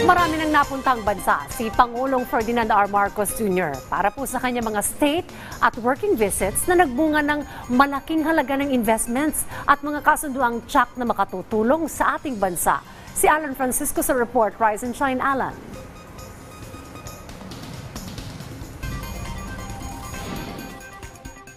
Marami nang napuntang bansa si Pangulong Ferdinand R. Marcos Jr. para po sa kanya mga state at working visits na nagbunga ng malaking halaga ng investments at mga kasunduang tsak na makatutulong sa ating bansa. Si Alan Francisco sa report. Rise and shine, Alan.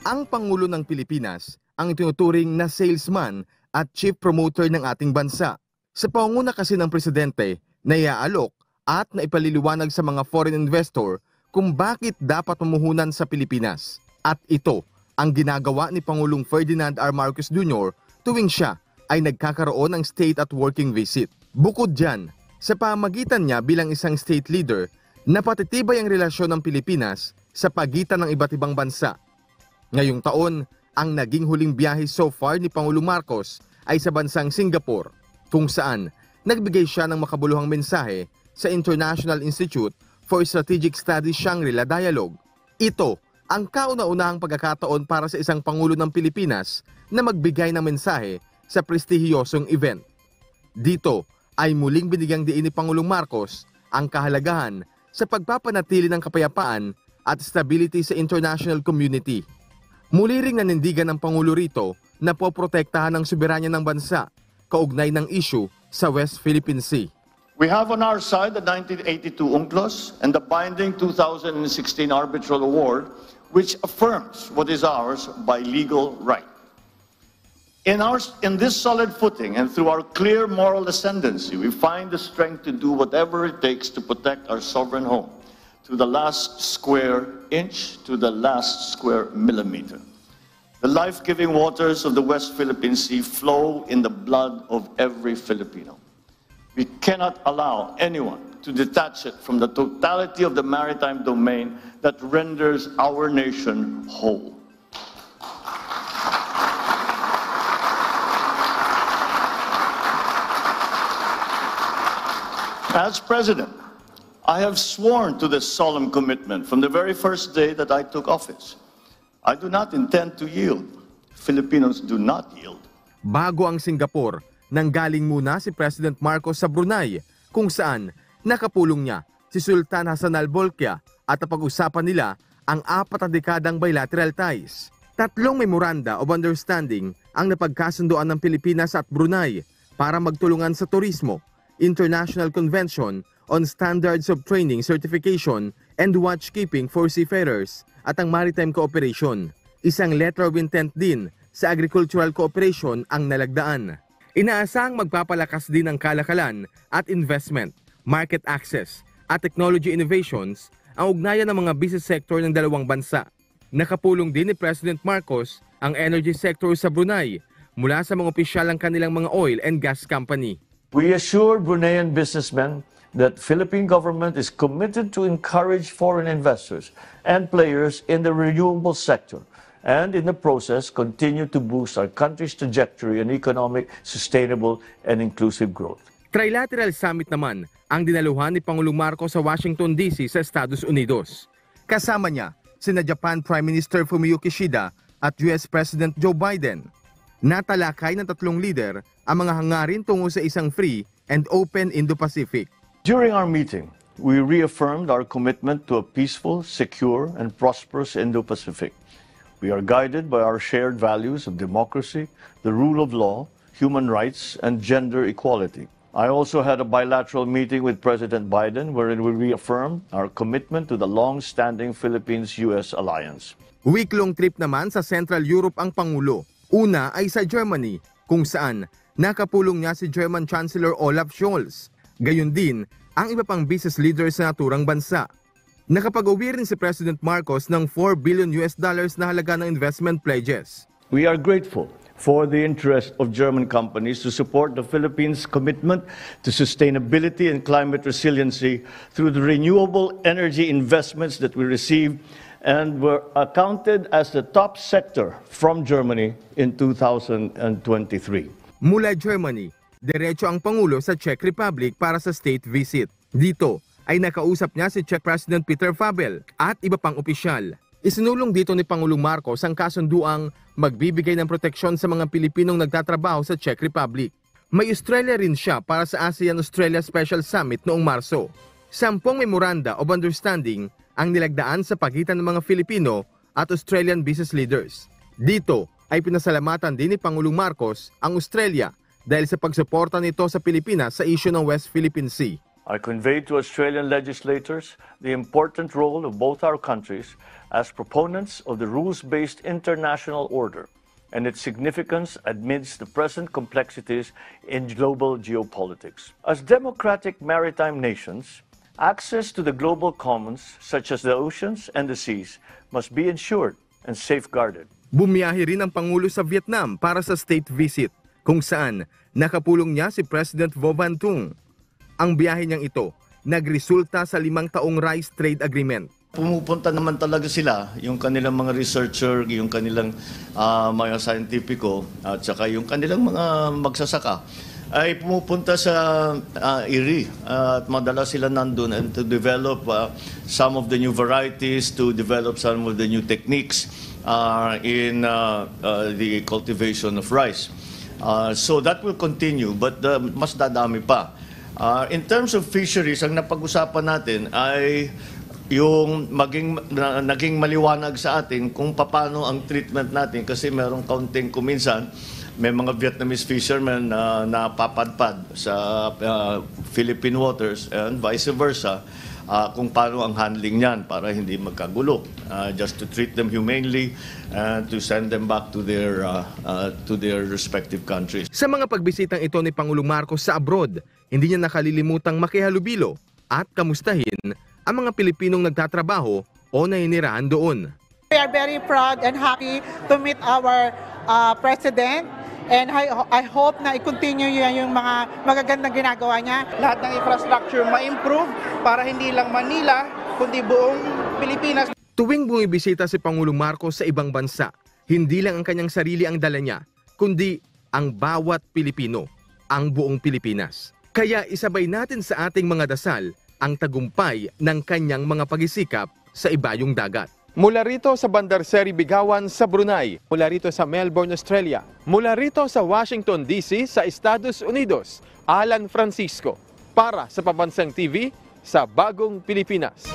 Ang Pangulo ng Pilipinas ang itinuturing na salesman at chief promoter ng ating bansa. Sa pangunguna kasi ng Presidente, naiaalok at naipaliliwanag sa mga foreign investor kung bakit dapat mumuhunan sa Pilipinas. At ito ang ginagawa ni Pangulong Ferdinand R. Marcos Jr. tuwing siya ay nagkakaroon ng state at working visit. Bukod dyan, sa pamagitan niya bilang isang state leader, napatitibay ang relasyon ng Pilipinas sa pagitan ng iba't ibang bansa. Ngayong taon, ang naging huling biyahe so far ni Pangulong Marcos ay sa bansang Singapore, kung saan nagbigay siya ng makabuluhang mensahe sa International Institute for Strategic Studies Shangri-La Dialogue. Ito ang kauna-unahang pagkakataon para sa isang Pangulo ng Pilipinas na magbigay ng mensahe sa prestihiyosong event. Dito ay muling binigyang diin ni Pangulong Marcos ang kahalagahan sa pagpapanatili ng kapayapaan at stability sa international community. Muli ring nanindigan ng Pangulo rito na poprotektahan ang soberanya ng bansa kaugnay ng issue sa West Philippine Sea. We have on our side the 1982 UNCLOS and the binding 2016 arbitral award, which affirms what is ours by legal right. In this solid footing and through our clear moral ascendancy, we find the strength to do whatever it takes to protect our sovereign home, to the last square inch, to the last square millimeter. The life-giving waters of the West Philippine Sea flow in the blood of every Filipino. We cannot allow anyone to detach it from the totality of the maritime domain that renders our nation whole. As President, I have sworn to this solemn commitment from the very first day that I took office. I do not intend to yield. Filipinos do not yield. Bago ang Singapore, nanggaling muna si President Marcos sa Brunei, kung saan nakapulong niya si Sultan Hassan Al Bolkiah at napag-usapan nila ang 4 na dekadang bilateral ties. 3 memoranda of understanding ang napagkasunduan ng Pilipinas at Brunei para magtulungan sa turismo, International Convention on Standards of Training Certification and Watchkeeping for Seafarers at ang Maritime Cooperation. Isang letter of intent din sa Agricultural Cooperation ang nalagdaan. Inaasang magpapalakas din ang kalakalan at investment, market access at technology innovations ang ugnayan ng mga business sector ng dalawang bansa. Nakapulong din ni President Marcos ang energy sector sa Brunei mula sa mga opisyal ng kanilang mga oil and gas company. We assure Bruneian businessmen that Philippine government is committed to encourage foreign investors and players in the renewable sector and in the process continue to boost our country's trajectory in economic, sustainable and inclusive growth. Trilateral summit naman ang dinaluhan ni Pangulong Marcos sa Washington DC sa Estados Unidos. Kasama niya sina Japan Prime Minister Fumio Kishida at US President Joe Biden. Natalakay ng 3 leader ang mga hangarin tungo sa isang free and open Indo-Pacific. During our meeting, we reaffirmed our commitment to a peaceful, secure, and prosperous Indo-Pacific. We are guided by our shared values of democracy, the rule of law, human rights, and gender equality. I also had a bilateral meeting with President Biden wherein we reaffirmed our commitment to the long-standing Philippines-US alliance. Week-long trip naman sa Central Europe ang Pangulo. Una ay sa Germany, kung saan nakapulong niya si German Chancellor Olaf Scholz. Gayon din ang iba pang business leaders sa naturang bansa. Nakapag-uwi rin si President Marcos ng $4 billion na halaga ng investment pledges. We are grateful for the interest of German companies to support the Philippines' commitment to sustainability and climate resiliency through the renewable energy investments that we receive and were accounted as the top sector from Germany in 2023. Mula Germany, diretso ang Pangulo sa Czech Republic para sa state visit. Dito ay nakausap niya si Czech President Petr Pavel at iba pang opisyal. Isinulong dito ni Pangulong Marcos ang kasunduang magbibigay ng proteksyon sa mga Pilipinong nagtatrabaho sa Czech Republic. May Australia rin siya para sa ASEAN-Australia Special Summit noong Marso. 10 memoranda of understanding ang nilagdaan sa pagitan ng mga Filipino at Australian business leaders. Dito ay pinasalamatan din ni Pangulong Marcos ang Australia dahil sa pagsuporta nito sa Pilipinas sa issue ng West Philippine Sea. I conveyed to Australian legislators the important role of both our countries as proponents of the rules-based international order and its significance amidst the present complexities in global geopolitics. As democratic maritime nations, access to the global commons, such as the oceans and the seas, must be ensured and safeguarded. Bumiyahe rin ang Pangulo sa Vietnam para sa state visit, kung saan nakapulong niya si President Vo Van Tung. Ang biyahe niyang ito nagresulta sa 5 taong rice trade agreement. Pumupunta naman talaga sila, yung kanilang mga researcher, yung kanilang mga scientifico, at saka yung kanilang mga magsasaka, ay pumupunta sa IRRI at madalas sila nandun and to develop some of the new varieties, to develop some of the new techniques in the cultivation of rice. So that will continue, but mas dadami pa. In terms of fisheries, ang napag-usapan natin ay yung naging maliwanag sa atin kung paano ang treatment natin kasi merong kaunting kuminsan may mga Vietnamese fishermen na napapadpad sa Philippine waters and vice versa kung paano ang handling niyan para hindi magkagulo, just to treat them humanely and to send them back to their respective countries. Sa mga pagbisitang ito ni Pangulong Marcos sa abroad, hindi niya nakalilimutang makihalubilo at kamustahin ang mga Pilipinong nagtatrabaho o naninirahan doon. We are very proud and happy to meet our President, and I hope na i-continue yung mga magagandang ginagawa niya. Lahat ng infrastructure ma-improve para hindi lang Manila, kundi buong Pilipinas. Tuwing bumibisita si Pangulong Marcos sa ibang bansa, hindi lang ang kanyang sarili ang dala niya, kundi ang bawat Pilipino, ang buong Pilipinas. Kaya isabay natin sa ating mga dasal ang tagumpay ng kanyang mga pagisikap sa ibayong dagat. Mula rito sa Bandar Seri Bigawan sa Brunei, mula rito sa Melbourne, Australia, mula rito sa Washington, D.C. sa Estados Unidos, Alan Francisco, para sa Pambansang TV sa Bagong Pilipinas.